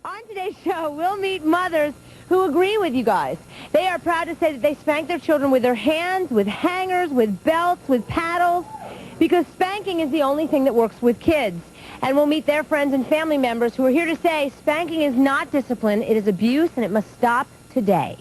On today's show, we'll meet mothers who agree with you guys. They are proud to say that they spank their children with their hands, with hangers, with belts, with paddles, because spanking is the only thing that works with kids. And we'll meet their friends and family members who are here to say spanking is not discipline, it is abuse, and it must stop today.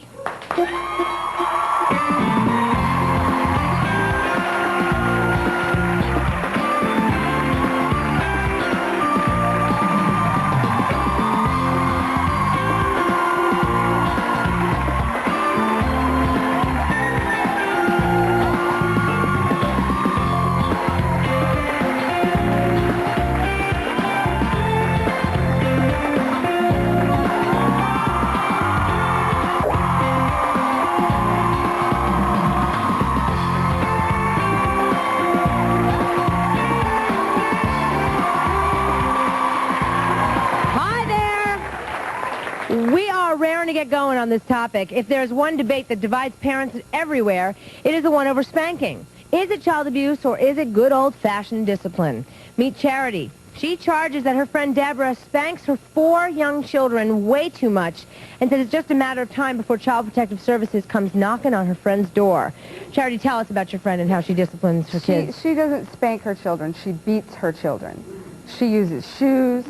Raring to get going on this topic. If there's one debate that divides parents everywhere, it is the one over spanking. Is it child abuse or is it good old-fashioned discipline? Meet Charity. She charges that her friend Deborah spanks her 4 young children way too much and says it's just a matter of time before Child Protective Services comes knocking on her friend's door. Charity, tell us about your friend and how she disciplines her kids. She doesn't spank her children. She beats her children. She uses shoes,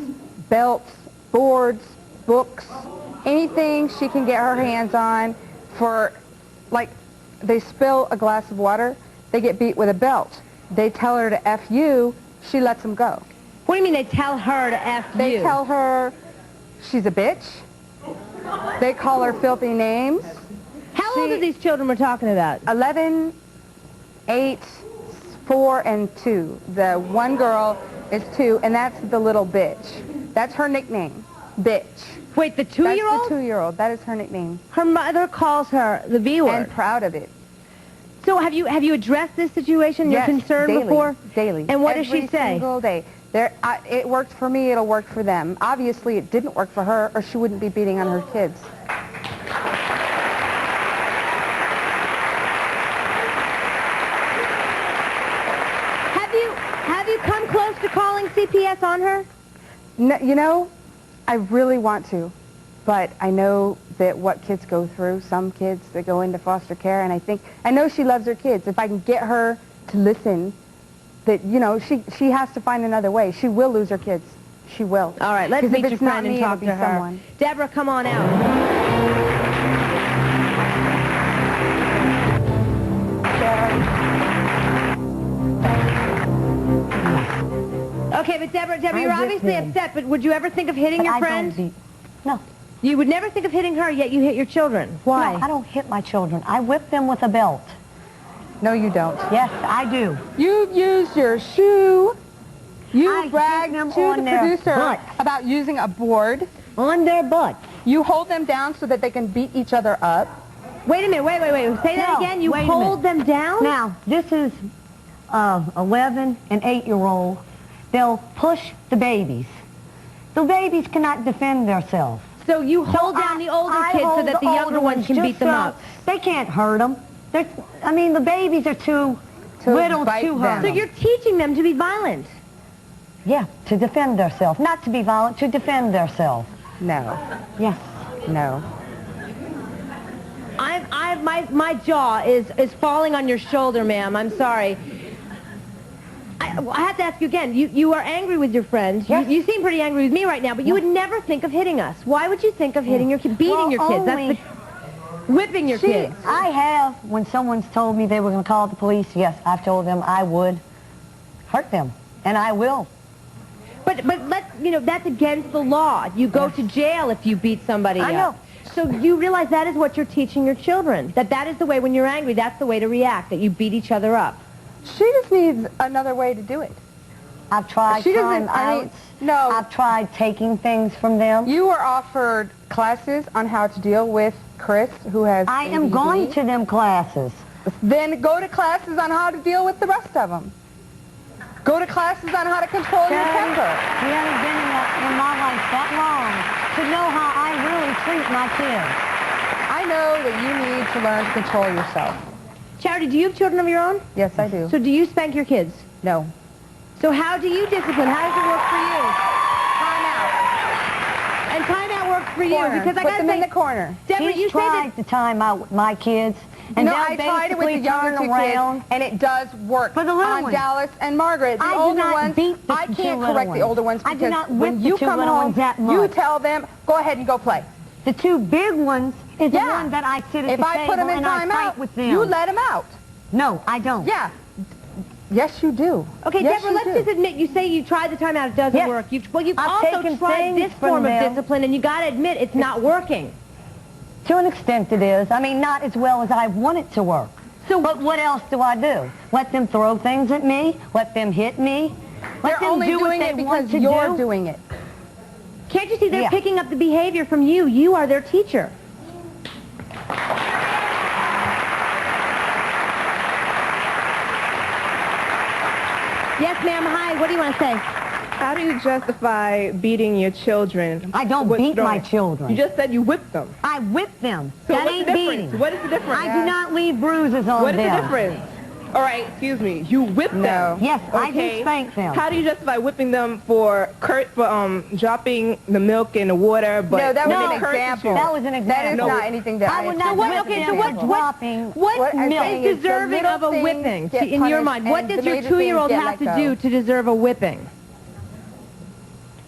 belts, boards, books, anything she can get her hands on. For, like, they spill a glass of water, they get beat with a belt. They tell her to F you, she lets them go. What do you mean they tell her to F you? They tell her she's a bitch. They call her filthy names. How old are these children we're talking about? 11, 8, 4, and 2. The one girl is 2, and that's the little bitch. That's her nickname, bitch. Wait, the 2-year-old? That's the 2-year-old. That is her nickname. Her mother calls her the B word. And proud of it. So have you addressed this situation? You're concerned daily, before? Daily. And what does she say? Every single day. It worked for me, it'll work for them. Obviously, it didn't work for her, or she wouldn't be beating on her kids. Have you come close to calling CPS on her? No, you know, I really want to, but I know that what kids go through, some kids that go into foster care, and I know she loves her kids. If I can get her to listen, that, you know, she has to find another way. She will lose her kids. She will. All right, let's meet your friend and talk to her. Someone. Deborah, come on out. Okay, but Deborah, you're obviously upset, but would you ever think of hitting your friend? No. You would never think of hitting her, yet you hit your children. Why? No, I don't hit my children. I whip them with a belt. No, you don't. Yes, I do. You've used your shoe. You bragged them to the on their producer butt. about using a board. On their butt. You hold them down so that they can beat each other up. Wait a minute, wait. Say that again. You hold them down? Now, this is 11 and 8-year-old. They'll push the babies. The babies cannot defend themselves. So you hold down the older kids so that the younger ones can beat them up. They can't hurt them. I mean, the babies are too little to hurt. So you're teaching them to be violent. Yeah, to defend themselves. Not to be violent, to defend themselves. No. Yes. No. My jaw is falling on your shoulder, ma'am. I'm sorry. I have to ask you again. You are angry with your friends. Yes. You seem pretty angry with me right now, but you would never think of hitting us. Why would you think of hitting your kids, beating your kids? That's whipping your kids. I have, when someone's told me they were going to call the police, yes, I've told them I would hurt them, and I will. But that's against the law. You go to jail if you beat somebody up. I know. So you realize that is what you're teaching your children, that is the way when you're angry, that's the way to react, that you beat each other up. She just needs another way to do it. I've tried timeouts. No. I've tried taking things from them. You were offered classes on how to deal with Chris, who has I am going to them classes. Then go to classes on how to deal with the rest of them. Go to classes on how to control your temper. We haven't been in my life that long to know how I really treat my kids. I know that you need to learn to control yourself. Charity, do you have children of your own? Yes, I do. So do you spank your kids? No. So how do you discipline? How does it work for you? Time out. And for you corner. because I Put gotta them say, in the corner. Deborah, you She's say tried that. to time out with my kids, and No, they'll I tried it with the basically younger turn two around. kids, and it does work For the little on ones. Dallas and Margaret. The I do older not ones, beat the I two can't little correct the ones. older ones I do because not whip when the you two come little home, ones that you much. tell them, go ahead and go play. The two big ones is the Yeah. one that I sit at If the I table put them in and I fight timeout, with them. you let them out. No, I don't. Yeah. Yes, you do. Okay, Yes, Deborah, you let's do. just admit, you say you tried the timeout, it doesn't Yes. work. You've I've also taken tried things this from form of them. discipline, and you got to admit it's not working. To an extent it is. I mean, not as well as I want it to work. But what else do I do? Let them throw things at me? Let them hit me? Let They're them only do what doing they it want because to you're do? doing it. Can't you see they're Yeah. picking up the behavior from you? You are their teacher. Yes, ma'am. Hi. What do you want to say? How do you justify beating your children? I don't beat my children. You just said you whipped them. I whip them. So that what's ain't the difference? beating. What is the difference? I do not leave bruises on What is them. the difference? All right, excuse me. You whip them. No. Yes, I do Okay. spank them. How do you justify whipping them for dropping the milk in the water? But No, that when was they an curse example. you- That was an example. That is not anything that I would not what- whip okay, them so for what- dropping What I'm milk saying is is the deserving little of a things whipping get in your punished mind? What and does the your major 2-year-old things have get to let do go. to deserve a whipping?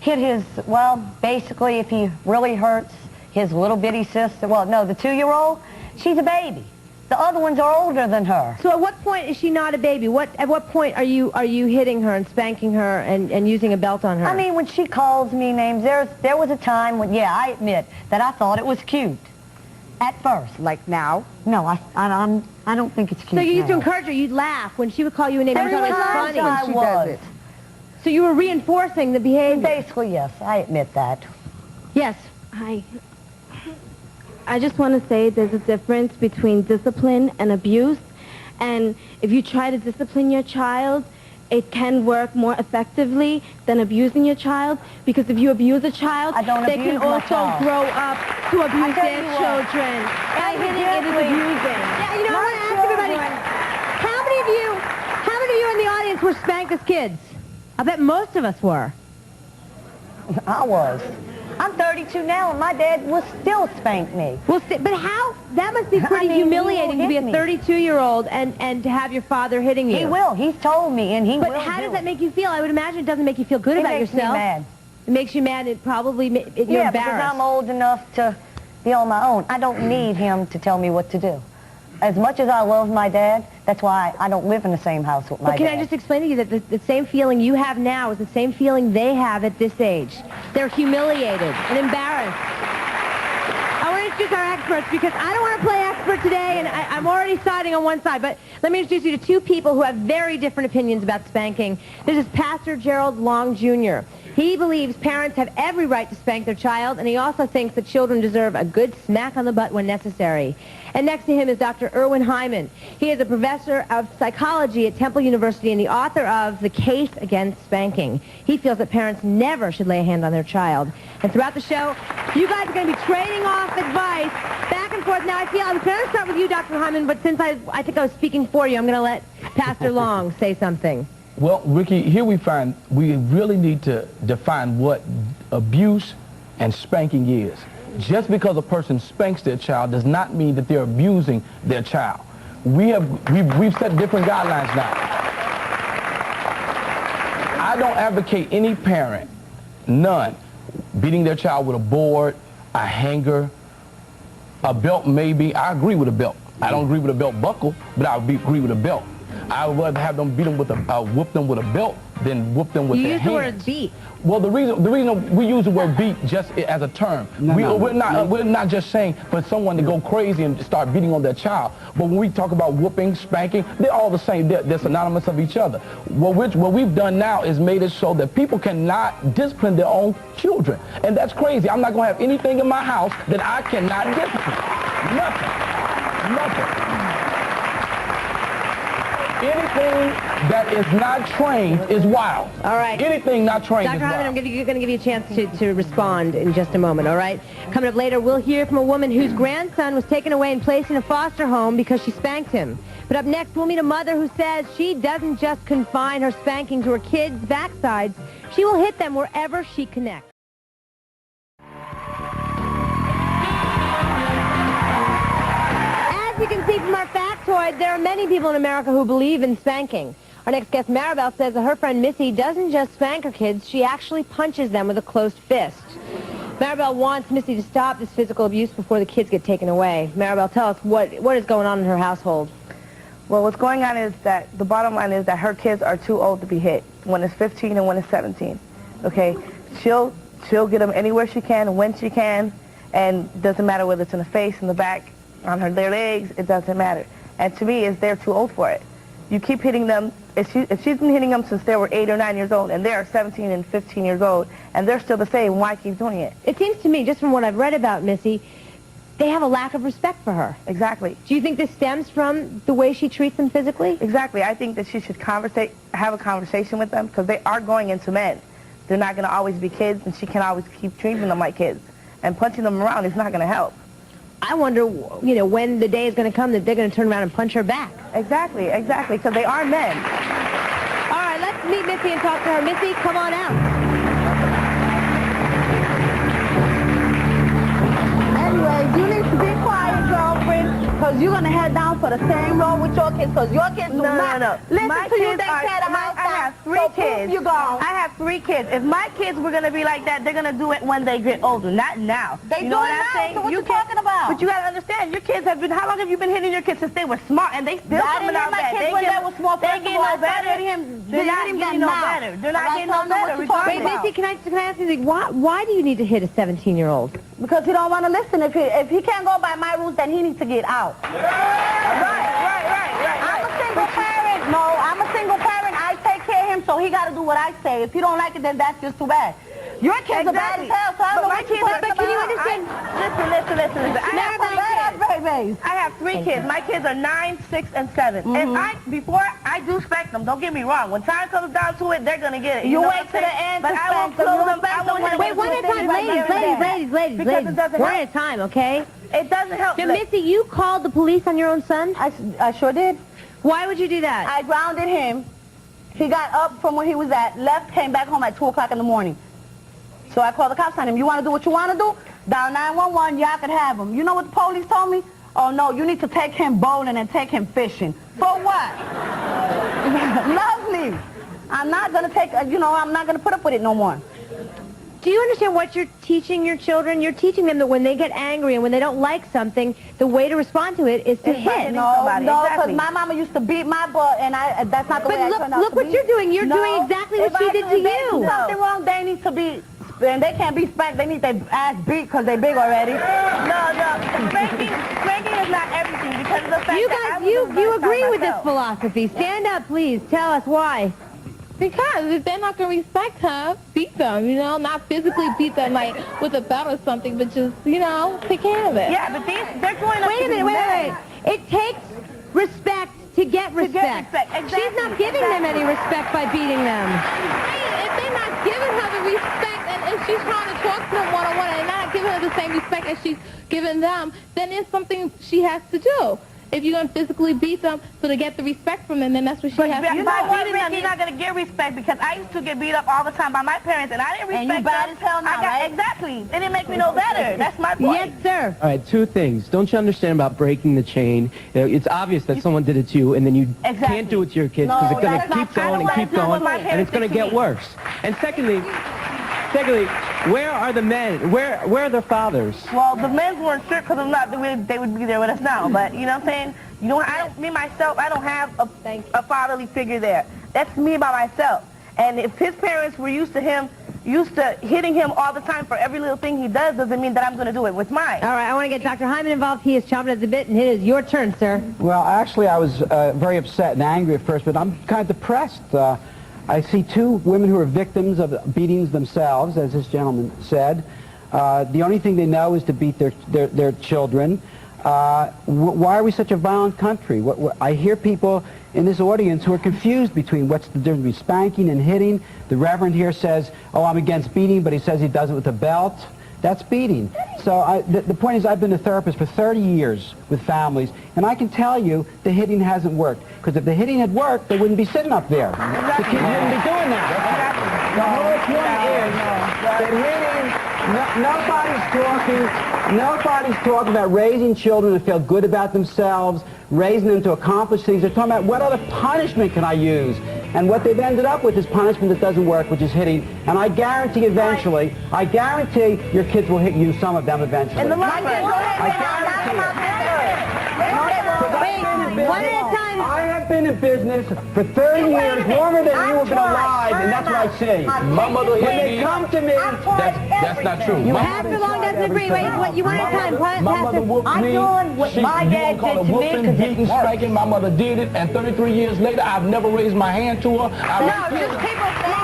hit his, well, basically if he really hurts his little bitty sister, well, no, the 2-year-old, she's a baby. The other ones are older than her. So at what point is she not a baby? At what point are you hitting her and spanking her and using a belt on her? I mean, when she calls me names, there was a time when, yeah, I admit that I thought it was cute at first. Like now. No, I don't think it's cute. so you used to now. encourage her. You'd laugh when she would call you a name. You Every thought it was time funny. I she was. does it. So you were reinforcing the behavior. Basically, yes, I admit that. Yes. Hi. I just want to say there's a difference between discipline and abuse. And if you try to discipline your child, it can work more effectively than abusing your child. Because if you abuse a child, I don't they can abuse my also child. grow up to abuse tell their you what. children. By hitting it is Evidently- abusing. Yeah, you know, I want to ask everybody, how many of you in the audience were spanked as kids? I bet most of us were. I was. I'm 32 now, and my dad will still spank me. Well, but how? That must be pretty mean, he humiliating will to be a hit me. 32-year-old and to have your father hitting you. He will. He's told me, and he will But how do does it. that make you feel? I would imagine it doesn't make you feel good It about makes yourself. me mad. It makes you mad. It probably you're Yeah, because embarrassed. I'm old enough to be on my own. I don't need him to tell me what to do. As much as I love my dad, that's why I don't live in the same house with my But can dad. I just explain to you that the same feeling you have now is the same feeling they have at this age. They're humiliated and embarrassed. I want to introduce our experts because I don't want to play expert today, and I'm already siding on one side. But let me introduce you to two people who have very different opinions about spanking. This is Pastor Gerald Long, Jr. He believes parents have every right to spank their child, and he also thinks that children deserve a good smack on the butt when necessary. And next to him is Dr. Erwin Hyman. He is a professor of psychology at Temple University and the author of The Case Against Spanking. He feels that parents never should lay a hand on their child. And throughout the show, you guys are going to be trading off advice back and forth. Now, I was going to start with you, Dr. Hyman, but since I think I was speaking for you, I'm going to let Pastor Long say something. Well, Ricki, here we find we really need to define what abuse and spanking is. Just because a person spanks their child does not mean that they're abusing their child. We've set different guidelines now. I don't advocate any parent, none, beating their child with a board, a hanger, a belt maybe. I agree with a belt. I don't agree with a belt buckle, but I agree with a belt. I would rather have them beat them with whoop them with a belt than whoop them with You their use the hands. word beat. Well, the reason we use the word beat just as a term. We're not just saying for someone to go crazy and start beating on their child. But when we talk about whooping, spanking, they're all the same. They're synonymous of each other. What we've done now is made it so that people cannot discipline their own children, and that's crazy. I'm not going to have anything in my house that I cannot discipline. Nothing. Anything that is not trained is wild. All right. Anything not trained Dr. is Hyman, wild. I'm going to give you a chance to respond in just a moment, all right? Coming up later, we'll hear from a woman whose grandson was taken away and placed in a foster home because she spanked him. But up next, we'll meet a mother who says she doesn't just confine her spanking to her kids' backsides. She will hit them wherever she connects. there are many people in America who believe in spanking. Our next guest, Maribel, says that her friend Missy doesn't just spank her kids, she actually punches them with a closed fist. Maribel wants Missy to stop this physical abuse before the kids get taken away. Maribel, tell us what is going on in her household. Well, what's going on is that the bottom line is that her kids are too old to be hit. One is 15 and one is 17. Okay? She'll get them anywhere she can, when she can, and it doesn't matter whether it's in the face, in the back, on their legs, it doesn't matter. And to me, they're too old for it. You keep hitting them. If she's been hitting them since they were 8 or 9 years old, and they're 17 and 15 years old, and they're still the same, why keep doing it? It seems to me, just from what I've read about Missy, they have a lack of respect for her. Exactly. Do you think this stems from the way she treats them physically? Exactly. I think that she should have a conversation with them, because they are going into men. They're not going to always be kids, and she can't always keep treating them like kids. And punching them around is not going to help. I wonder, when the day is going to come that they're going to turn around and punch her back. Exactly, because they are men. All right, let's meet Missy and talk to her. Missy, come on out. Anyway, you need to be quiet, girlfriend, because you're going to head down for the same road with your kids, because your kids do not listen my to you. kids They say the house I have three so kids. You go. I have 3 kids. If my kids were going to be like that, they're going to do it when they get older, not now. They you know do what it I'm now, saying? so what you talking about? But you got to understand, your kids have been, how long have you been hitting your kids since they were smart, and they still coming out bad? They were small. They get no better. They're not getting no better. They're not getting no better. Wait, Missy, can I ask you something? Why do you need to hit a 17-year-old? Because he don't want to listen. If he can't go by my rules, then he needs to get out. Right. I'm a single parent. No, I'm a single parent. I take care of him, so he got to do what I say. If you don't like it, then that's just too bad. Your kids are bad as hell, so I don't know what you're talking about. Can you understand? Listen. I have 3 kids. My kids are 9, 6, and 7. And before I do spank them, don't get me wrong. When time comes down to it, they're going to get it. You know wait to the end but to I won't spank them. close them. I won't hit them. Wait, one at a time. Ladies. Because it doesn't We're help. out of time, okay? It doesn't help. Now, Missy, you called the police on your own son? I sure did. Why would you do that? I grounded him. He got up from where he was at, left, came back home at 2 o'clock in the morning. So I called the cops on him. You want to do what you want to do? Dial 911, y'all can have him. You know what the police told me? Oh, no, you need to take him bowling and take him fishing. For what? Lovely. I'm not going to take, I'm not going to put up with it no more. Do you understand what you're teaching your children? You're teaching them that when they get angry and when they don't like something, the way to respond to it is to hit. No, because my mama used to beat my butt, and that's not the way I turned out to be. But look what you're doing. You're doing exactly what she did to you. If there's something wrong, they need to be, and they can't be spanked. They need their ass beat because they're big already. No. Spanking is not everything because of the fact you that guys, you agree with this philosophy. Stand up, please. Tell us why. Because if they're not going to respect her, beat them, not physically beat them like with a belt or something, but just, take care of it. Yeah, but they're growing up. Wait a minute, wait. It takes respect to get respect. Exactly. She's not giving them any respect by beating them. If they're not giving her the respect, and if she's trying to talk to them one-on-one and not giving her the same respect as she's giving them, then it's something she has to do. If you're going to physically beat them so to get the respect from them, then that's what she has to do. You're not going to get respect because I used to get beat up all the time by my parents, and I didn't respect them. And you bad as hell now, right? Exactly. They didn't make me no better. That's my point. Yes, sir. All right, 2 things. Don't you understand about breaking the chain? It's obvious that someone did it to you, and then you can't do it to your kids because it's going to keep going and keep going, and it's going to get worse. And secondly, where are the men? Where are their fathers? Well, the men weren't sure because they would be there with us now. But you know what I'm saying? Me myself, I don't have a fatherly figure there. That's me by myself. And if his parents were used to hitting him all the time for every little thing he does, doesn't mean that I'm going to do it with mine. All right, I want to get Dr. Hyman involved. He is chomping at the bit, and it is your turn, sir. Well, actually, I was very upset and angry at first, but I'm kind of depressed. I see 2 women who are victims of beatings themselves, as this gentleman said. The only thing they know is to beat their children. Why are we such a violent country? I hear people in this audience who are confused between what's the difference between spanking and hitting. The reverend here says, oh, I'm against beating, but he says he does it with a belt. That's beating. So the point is, I've been a therapist for 30 years with families, and I can tell you the hitting hasn't worked. Because if the hitting had worked, they wouldn't be sitting up there. The kids wouldn't be doing that. The whole point is that hitting Nobody's talking about raising children to feel good about themselves, raising them to accomplish things. They're talking about what other punishment can I use? And what they've ended up with is punishment that doesn't work, which is hitting. And I guarantee eventually, I guarantee your kids will hit you, some of them eventually. And the I guarantee it. One at a time. I have been in business for 30 years, longer than you have been alive, and that's what I see. My mother hit me. When they come to me, that's not true. You have to long doesn't agree. Wait, what you want at a time? My mother whooped me. I'm doing what my dad did to me because it works. Spanking. My mother did it, and 33 years later, I've never raised my hand to her. No, just people saying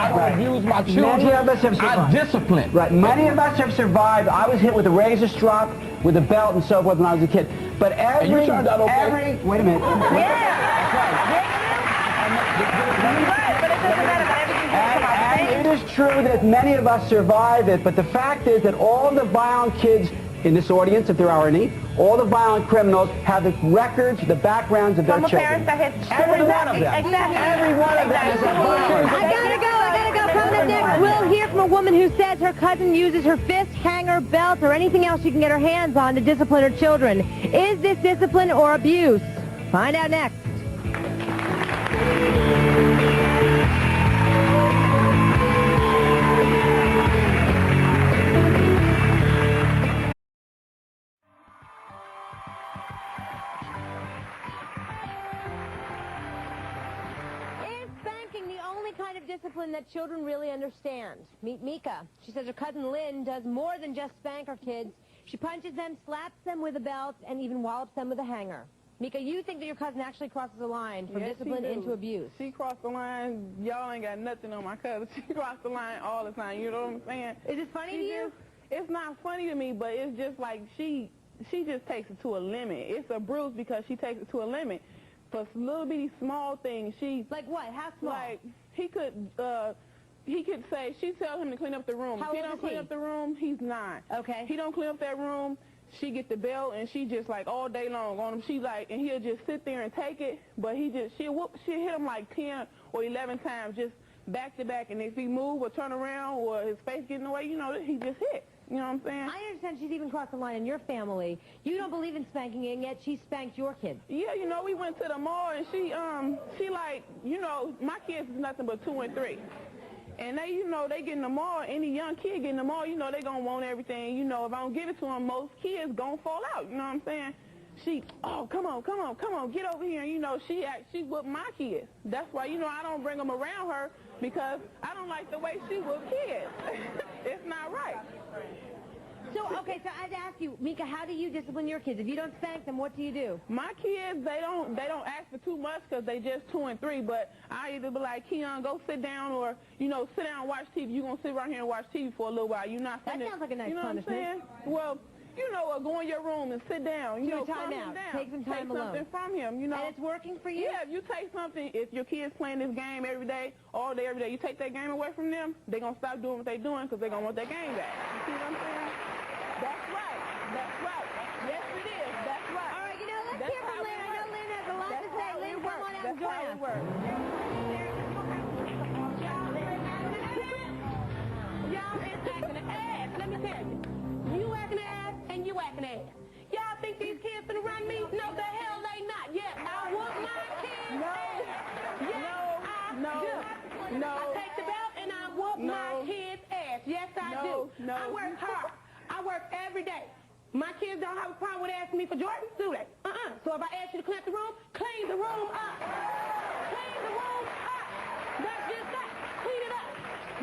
I abuse my children. I discipline. Right. Many of us have survived. I was hit with a razor strop, with a belt, and so forth when I was a kid. But every, wait a minute. And it is true that many of us survive it, but the fact is that all the violent kids in this audience, if there are any, all the violent criminals have the records, the backgrounds of their children. Every one of them. Every one of them is a violent. I gotta go. Coming up next, we'll hear from a woman who says her cousin uses her fist, hanger, belt, or anything else she can get her hands on to discipline her children. Is this discipline or abuse? Find out next. Discipline that children really understand. Meet Mika. She says her cousin Lynn does more than just spank her kids. She punches them, slaps them with a belt, and even wallops them with a hanger. Mika, you think that your cousin actually crosses the line from discipline into abuse? She crossed the line. Y'all ain't got nothing on my cousin. She crossed the line all the time. You know what I'm saying? Is it funny to you? It's not funny to me, but it's just like she just takes it to a limit. It's a bruise because she takes it to a limit. For little bitty small things, like what? How small? Like he could say, she tells him to clean up the room. How if he don't clean up the room, he's 9. Okay. He don't clean up that room, she get the belt and she just like all day long on him. She like, and he'll just sit there and take it, but she'll hit him like 10 or 11 times just back to back. And if he move or turn around or his face get in the way, you know, he just hit. You know what I'm saying? I understand she's even crossed the line in your family. You don't believe in spanking, and yet she spanked your kids. Yeah, you know, we went to the mall, and she like, you know, my kids is nothing but 2 and 3. And they, you know, they get in the mall, any young kid get in the mall, you know, they gonna want everything. You know, if I don't give it to them, most kids gonna fall out. You know what I'm saying? She, oh, come on, get over here. And, you know, she whooped my kids. That's why, you know, I don't bring them around her because I don't like the way she whooped kids. It's not right. So, okay, so I'd ask you, Mika, how do you discipline your kids? If you don't spank them, what do you do? My kids, they don't ask for too much because they just 2 and 3, but I either be like, Keon, go sit down, or, you know, sit down and watch TV. You're going to sit right here and watch TV for a little while. You're not That sounds like a nice punishment. What I'm saying? Well, you know, go in your room and sit down. You know, time out. Take some time alone. Take something from him, you know. And it's working for you? Yeah, if you take something, if your kid's playing this game every day, all day, every day, you take that game away from them, they're going to stop doing what they're doing because they're going to want that game back. You see what I'm saying? That's right. That's right. Yes, it is. That's right. All right, you know, let's hear from Lynn. I know Lynn has a lot to say. Lynn, come on out and join us. Y'all is acting an ass. Let me tell you. You acting an ass and you acting an ass. Y'all think these kids finna run me? No, the hell they not. Yes, I whoop my kids' ass. Yes, I do. I take the belt and I whoop my kids' ass. Yes, I do. I work hard. I work every day. My kids don't have a problem with asking me for Jordans, do they? So if I ask you to clean up the room, clean the room up. Clean the room up. That's just that. Clean it up.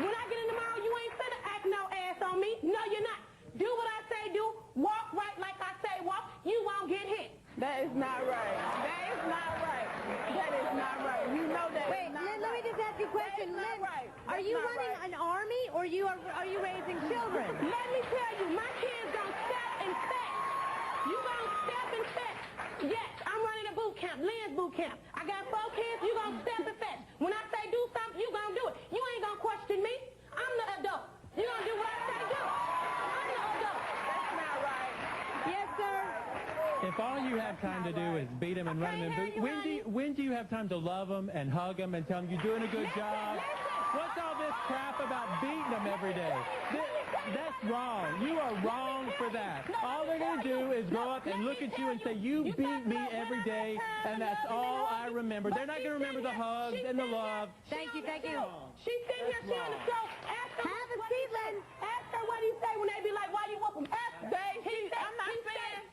When I get in tomorrow, you ain't finna act no ass on me. No, you're not. Do what I say do. Walk right like I say walk. You won't get hit. That is not right. That is not right. That is not right. You know that. Wait, Lynn, let me just ask you a question. Lynn, right. Are you running an army or are you raising children? Let me tell you, my kids don't step and fetch. You gonna step and fetch. Yes, I'm running a boot camp, Lynn's boot camp. I got 4 kids, you gonna step and fetch. When I say do something, you gonna do it. You ain't gonna question me. I'm the adult. You gonna do what I say do. I'm the adult. That's not right. Yes, sir. If all you have time to do is beat him and run him in. When do you have time to love him and hug him and tell him you're doing a good job? What's all this crap about beating them every day? That's wrong. You are wrong for that. All they're going to do is grow up and look at you and say, you beat me every day, and that's all I remember. They're not going to remember the hugs and the love. Thank you, thank you. She's sitting here, she on the show. Ask her, have a seat, Lynn. Ask her what he say when they be like, why you whoop him? Ask her.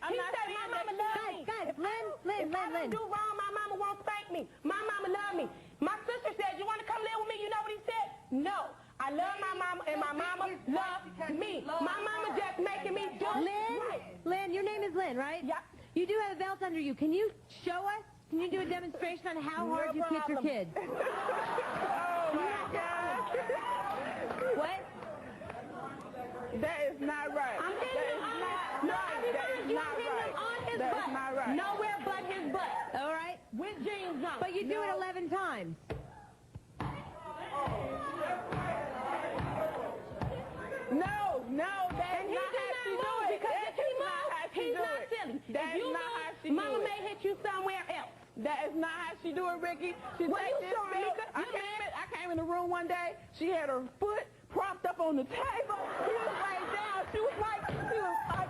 I'm not saying my mama loves me. Guys, Lynn. If I do wrong, my mama won't spank me. My mama love me. My sister said, you want to come live with me? You know what he said? No. I love my mama, and my mama loves me. My mama just making me do right. Lynn, your name is Lynn, right? Yeah. You do have a belt under you. Can you show us? Can you do a demonstration on how hard you kick your kids? Oh, my God. What? That is not right. I'm hitting him on his butt. That is not right. On his That butt. is not right. Nowhere but his butt. All right. With jeans on. But you do it 11 times. No, that's not how she do it. Because if he moves, he's not silly. That's not how she do it. Mama may hit you somewhere else. That is not how she do it, Ricki. She What take you this showing, belt. Mika? I came in the room one day. She had her foot propped up on the table. She was laid down. She was like,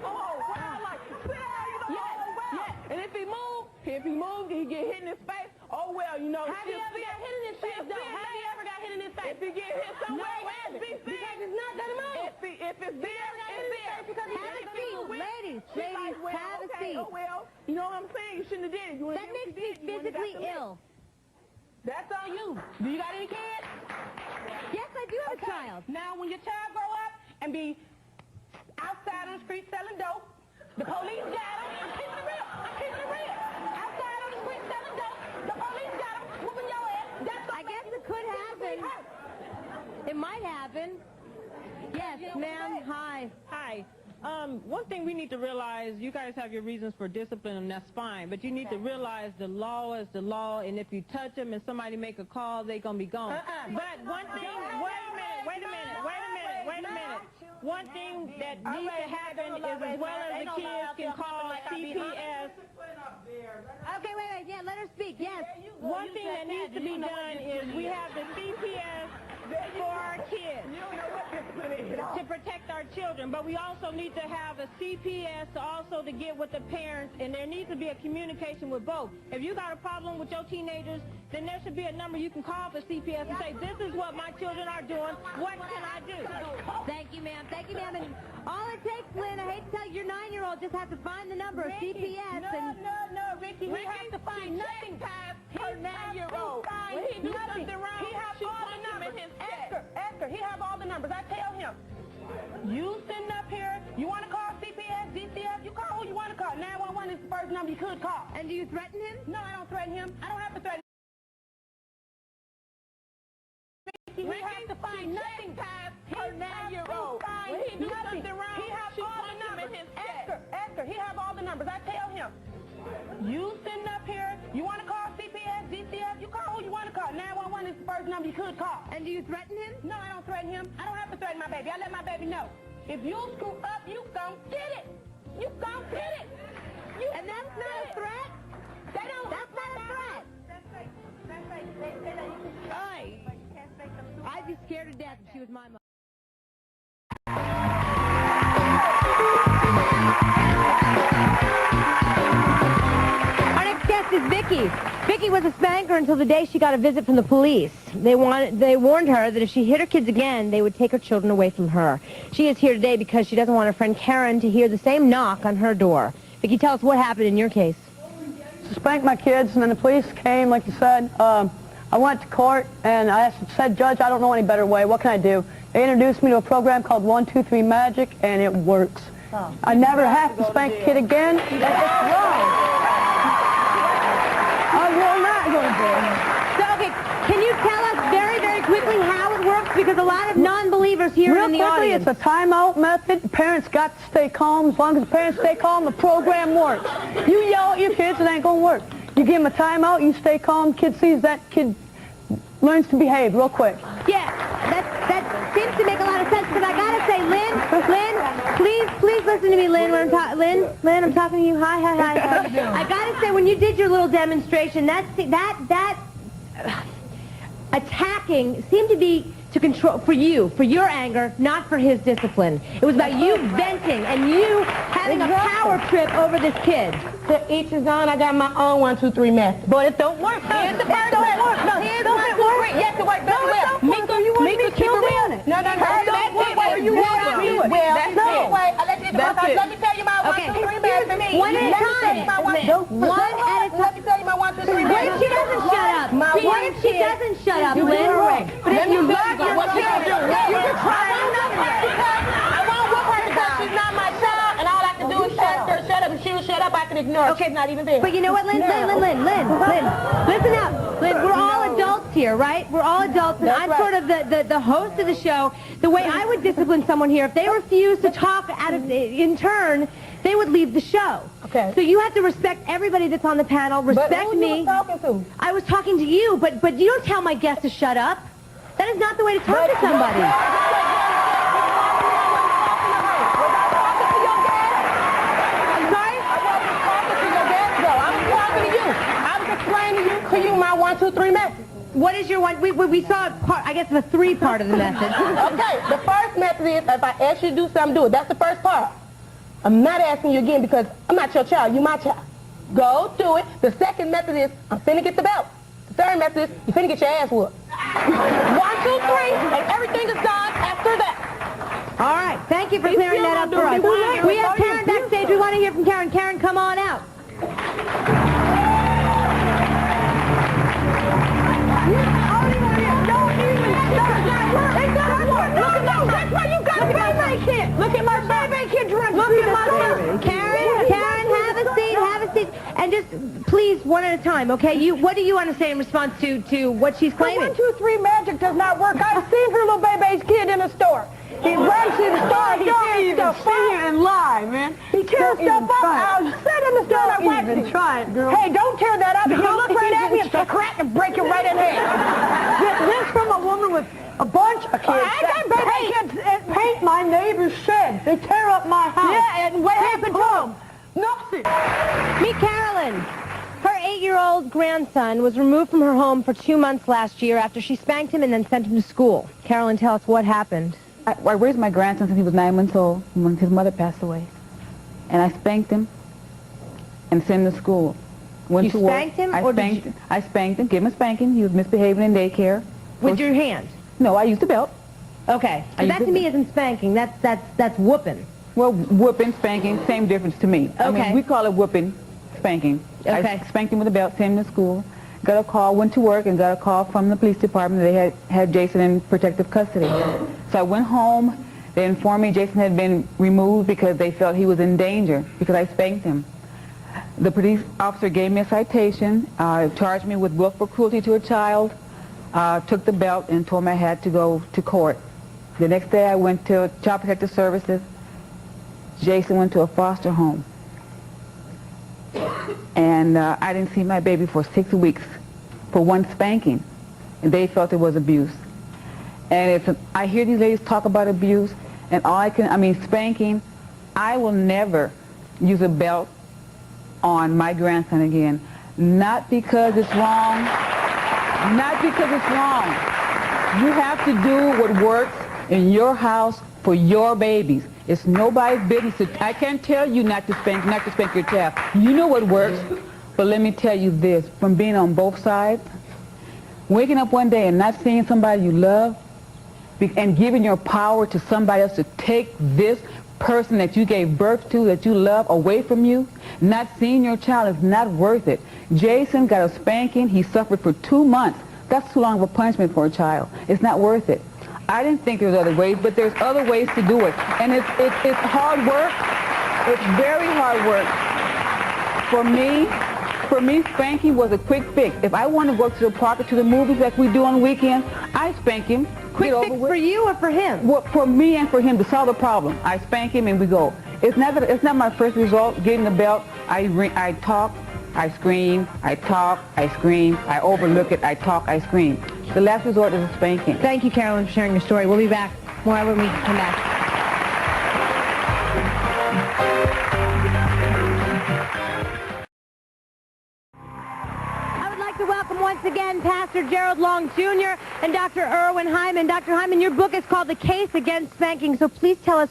oh, wow, like, sit down, you know, oh, wow. Yeah. And if he moved, he get hit in his face. Oh, well, you know. Have you ever got hit in his face, though? Have you ever got hit in his face? If he get hit somewhere, No, because it's not gonna move. if it's there, it's there. Because he's Have a not seat, gonna move. ladies. She's like, well, Have a okay, seat. oh, well, you know what I'm saying? You shouldn't have did it. You That makes me physically ill. That's on you. Do you got any kids? Yes, I do have a child. Now, when your child grow up and be outside on the street selling dope, the police got him. I'm keeping it real. Outside on the street selling dope, the police got him, whooping your ass. That's I guess it could happen. It might happen. Yes, ma'am. Hi. Hi. One thing we need to realize, you guys have your reasons for discipline, and that's fine, but you need to realize the law is the law, and if you touch them and somebody make a call, they're going to be gone. But one thing, wait a minute. One thing that needs to happen is as well as the kids can call CPS. Okay, wait. Yeah, let her speak. Yes. One thing that needs to be done is we have the CPS for our kids to protect our children, but we also need to have a CPS to get with the parents, and there needs to be a communication with both. If you got a problem with your teenagers, then there should be a number you can call for CPS and say, this is what my children are doing, what can I do? Thank you, ma'am. And all it takes, Lynn, I hate to tell you, your 9-year-old just has to find the number of CPS. No, Ricki, he has to find nothing past her 9-year-old. When he do something wrong, he has all the numbers. Ask her. He have all the numbers. I tell him, you sitting up here, you want to call CPS, DCF, you call who you want to call. 911 is the first number you could call. And do you threaten him? No, I don't threaten him. I don't have to threaten him. He has to find nothing past her 9-year-old. When he do something wrong, he have all the numbers. Ask her. He have all the numbers. I tell him, you sitting up here, you want to call CPS, DCF, you call who you want to call. 911 is the first number you could call. And do you threaten him? No, I don't threaten him. I don't have to threaten my baby. I let my baby know. If you screw up, you gon' get it. You gon' get it. And that's not a threat? That's not a threat. I'd be scared to death if she was my mom. Our next guest is Vicki. Vicki was a spanker until the day she got a visit from the police. They warned her that if she hit her kids again, they would take her children away from her. She is here today because she doesn't want her friend Karen to hear the same knock on her door. Vicki, tell us what happened in your case. Spanked my kids, and then the police came, like you said. I went to court, and I said, Judge, I don't know any better way. What can I do? They introduced me to a program called 1-2-3 Magic, and it works. Oh. I never have to spank a kid again. That's wrong. I will not go to jail. So, okay, can you tell us very, very quickly how it works? Because a lot of non-believers here in the audience. It's a timeout method. Parents got to stay calm. As long as the parents stay calm, the program works. You yell at your kids, it ain't going to work. You give them a timeout, you stay calm, kid sees that, kid learns to behave real quick. Yeah, that seems to make a lot of sense, because I got to say, Lynn, please listen to me, Lynn, when I'm talking? Lynn, I'm talking to you. Hi. I gotta say, when you did your little demonstration, that attacking seemed to be to control, for you, for your anger, not for his discipline. It was about you venting and you having a power trip over this kid. To each his own. I got my own 1, 2, 3 method. But it don't work. Here's the first one. No, here's one, 2, 3. Yes, it works very well. Mika, keep it real. No, that's it. You want to do it. That's it. Wait, let me tell you my 1, 2, 3 method. One at a time. One at a time. Let me tell you my 1, 2, 3 method. What if she doesn't shut up? What if she doesn't shut up, Lynn? But if you love your children, you can try I won't whip her because she's not my child, and all I can do is shut up. If she will shut up, I can ignore her. Okay. She's not even there. But you know what, Lynn? Lynn, listen up. Lynn, we're all adults here, right? We're all adults, and I'm sort of the host of the show. The way I would discipline someone here, if they refuse to talk in turn, they would leave the show. Okay. So you have to respect everybody that's on the panel. Respect but who me. You talking to? I was talking to you, but you don't tell my guest to shut up. That is not the way to talk to somebody. To you, my 1, 2, 3 method. What is your one? We saw, I guess, the 3 part of the method. Okay, the first method is if I ask you to do something, do it. That's the first part. I'm not asking you again because I'm not your child. You're my child. Go do it. The second method is I'm finna get the belt. The third method is you finna get your ass whooped. 1, 2, 3, and everything is done after that. All right. Thank you for clearing that up for us. We have Karen backstage. We want to hear from Karen. Karen, come on out. Look at my baby kid drunk. Look at my Karen, have a seat. And just, please, one at a time, okay? What do you want to say in response to what she's claiming? 1, 2, 3 magic does not work. I've seen her little baby's kid in the store. He runs to the store, he tears stuff up. And lie, man. He tears stuff up. I'll sit in the store and watch it. Try it, girl. Hey, don't tear that up. He'll look right at me and crack and break it right in half. This from a woman with a bunch of kids. I got baby kids paint my neighbor's shed. They tear up my house. Yeah, and what happened to them? Nothing. Meet Carolyn. Her 8-year-old grandson was removed from her home for 2 months last year after she spanked him and then sent him to school. Carolyn, tell us what happened. I raised my grandson since he was 9 months old when his mother passed away. And I spanked him and sent him to school. Went to work. Spanked him? I spanked him, gave him a spanking. He was misbehaving in daycare. With your hand? No, I used a belt. Okay. So that to me isn't spanking. That's whooping. Well, whooping, spanking, same difference to me. Okay. I mean, we call it whooping, spanking. Okay. I spanked him with a belt, sent him to school. Got a call, went to work, and got a call from the police department. They had Jason in protective custody. So I went home. They informed me Jason had been removed because they felt he was in danger because I spanked him. The police officer gave me a citation, charged me with willful cruelty to a child, took the belt, and told me I had to go to court. The next day I went to Child Protective Services. Jason went to a foster home. And I didn't see my baby for 6 weeks for one spanking. And they felt it was abuse. And I hear these ladies talk about abuse, and spanking, I will never use a belt on my grandson again. Not because it's wrong. Not because it's wrong. You have to do what works in your house for your babies. It's nobody's business. I can't tell you not to spank your child. You know what works. But let me tell you this, from being on both sides, waking up one day and not seeing somebody you love and giving your power to somebody else to take this person that you gave birth to, that you love, away from you, not seeing your child is not worth it. Jason got a spanking. He suffered for 2 months. That's too long of a punishment for a child. It's not worth it. I didn't think there was other ways, but there's other ways to do it. And it's hard work. It's very hard work. For me, spanking was a quick fix. If I want to go to the park or to the movies like we do on weekends, I spank him. Quick fix for you or for him? Well, for me and for him to solve the problem. I spank him and we go. It's not my first result, getting the belt. I talk, I scream, I talk, I scream, I overlook it, I talk, I scream. The last resort is a spanking. Thank you, Carolyn, for sharing your story. We'll be back more when we come back. guests again, Pastor Gerald Long Jr. and Dr. Irwin Hyman. Dr. Hyman, your book is called The Case Against Spanking, so please tell us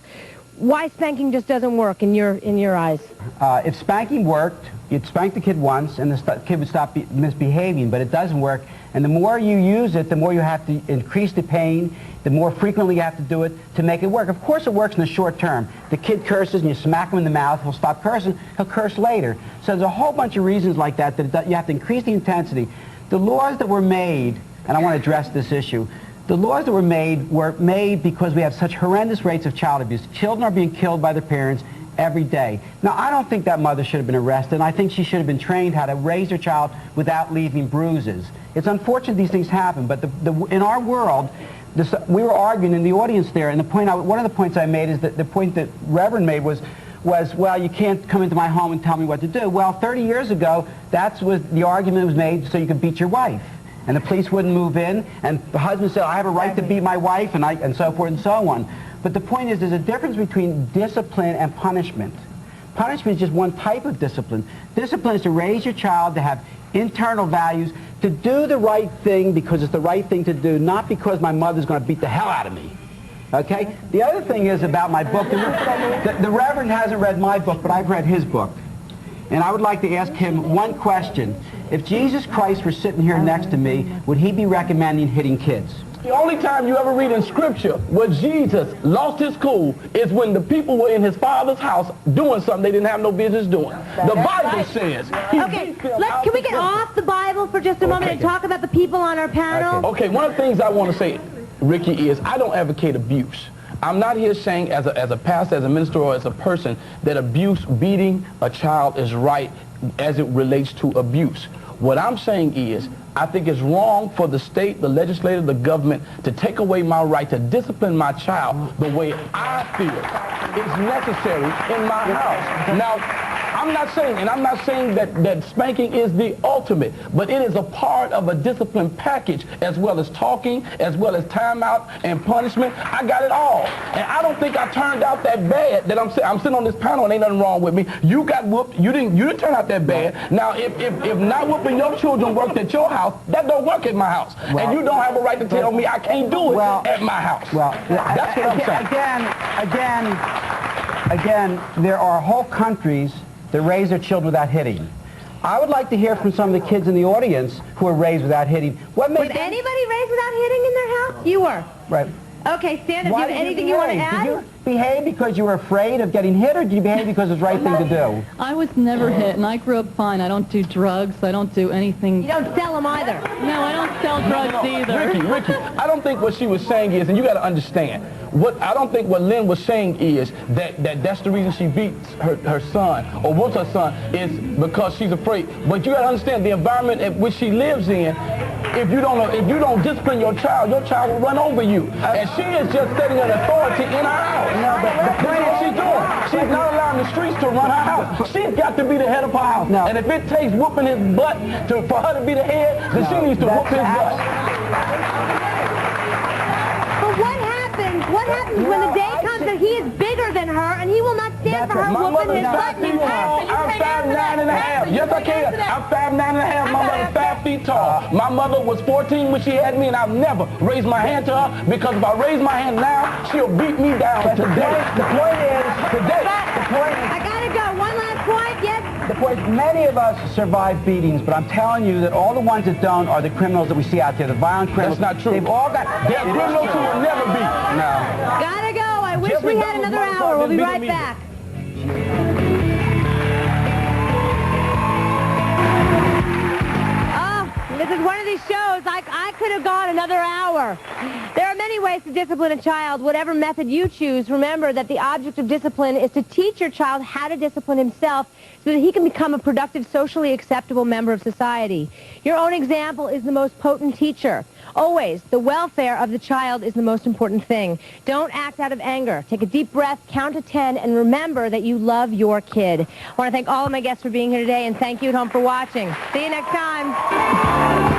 why spanking just doesn't work in your eyes. If spanking worked, you'd spank the kid once and the kid would stop misbehaving, but it doesn't work. And the more you use it, the more you have to increase the pain, the more frequently you have to do it to make it work. Of course it works in the short term. The kid curses and you smack him in the mouth, he'll stop cursing, he'll curse later. So there's a whole bunch of reasons like that you have to increase the intensity. The laws that were made, and I want to address this issue, the laws that were made because we have such horrendous rates of child abuse. Children are being killed by their parents every day. Now, I don't think that mother should have been arrested, and I think she should have been trained how to raise her child without leaving bruises. It's unfortunate these things happen, but in our world, we were arguing in the audience there, and one of the points I made is that the point that Reverend made was, well, you can't come into my home and tell me what to do. Well, 30 years ago, the argument was made so you could beat your wife. And the police wouldn't move in, and the husband said, I have a right to beat my wife, and so forth and so on. But the point is, there's a difference between discipline and punishment. Punishment is just one type of discipline. Discipline is to raise your child to have internal values, to do the right thing because it's the right thing to do, not because my mother's going to beat the hell out of me. Okay? The other thing is about my book, the Reverend hasn't read my book, but I've read his book. And I would like to ask him one question. If Jesus Christ were sitting here next to me, would he be recommending hitting kids? The only time you ever read in Scripture where Jesus lost his cool is when the people were in his Father's house doing something they didn't have no business doing. The Bible says... Okay, can we get off the Bible for just a moment and talk about the people on our panel? Okay, one of the things I want to say, Ricki, is I don't advocate abuse. I'm not here saying as a pastor, as a minister, or as a person that abuse, beating a child is right as it relates to abuse. What I'm saying is, I think it's wrong for the state, the legislature, the government to take away my right to discipline my child the way I feel is necessary in my house. Now, I'm not saying that spanking is the ultimate, but it is a part of a discipline package, as well as talking, as well as timeout and punishment. I got it all. And I don't think I turned out that bad that I'm sitting on this panel and ain't nothing wrong with me. You got whooped. You didn't turn out that bad. Now, if not whooping your children worked at your house, that don't work at my house. Well, and you don't have a right to tell me I can't do it at my house. Well, that's what I'm saying. Again, there are whole countries that raise their children without hitting. I would like to hear from some of the kids in the audience who were raised without hitting. Was anybody raised without hitting in their house? You were. Right. Okay, stand up. Do you have anything you want to add? Did you behave because you were afraid of getting hit, or did you behave because it was the right thing to do? I was never hit, and I grew up fine. I don't do drugs. I don't do anything. You don't sell them either. No, I don't sell drugs either. Ricki, I don't think what she was saying is, and you got to understand, I don't think what Lynn was saying is that's the reason she beats her son, or wants her son, is because she's afraid. But you got to understand the environment at which she lives in. If you don't discipline your child will run over you. And she is just setting an authority in her house. No, that's what she's doing. She's not allowing the streets to run her house. She's got to be the head of her house. No. And if it takes whooping his butt for her to be the head, then she needs to whoop his butt. But what happens when the day comes that he is bigger than her and he will not stand for her whooping his butt? I'm 5'9.5". Yes, I can. I'm 5'9.5". My mother's 5 feet tall. My mother was 14 when she had me, and I've never raised my hand to her, because if I raise my hand now, she'll beat me down today. The point is, I gotta go. One last point, yes? The point is, many of us survive beatings, but I'm telling you that all the ones that don't are the criminals that we see out there, the violent criminals. That's not true. They've all got... They're criminals who will never beat. No. Gotta go. I wish we had another hour. We'll be right back. This is one of these shows, I could have gone another hour. There are many ways to discipline a child. Whatever method you choose, remember that the object of discipline is to teach your child how to discipline himself so that he can become a productive, socially acceptable member of society. Your own example is the most potent teacher. Always, the welfare of the child is the most important thing. Don't act out of anger. Take a deep breath, count to 10, and remember that you love your kid. I want to thank all of my guests for being here today, and thank you at home for watching. See you next time.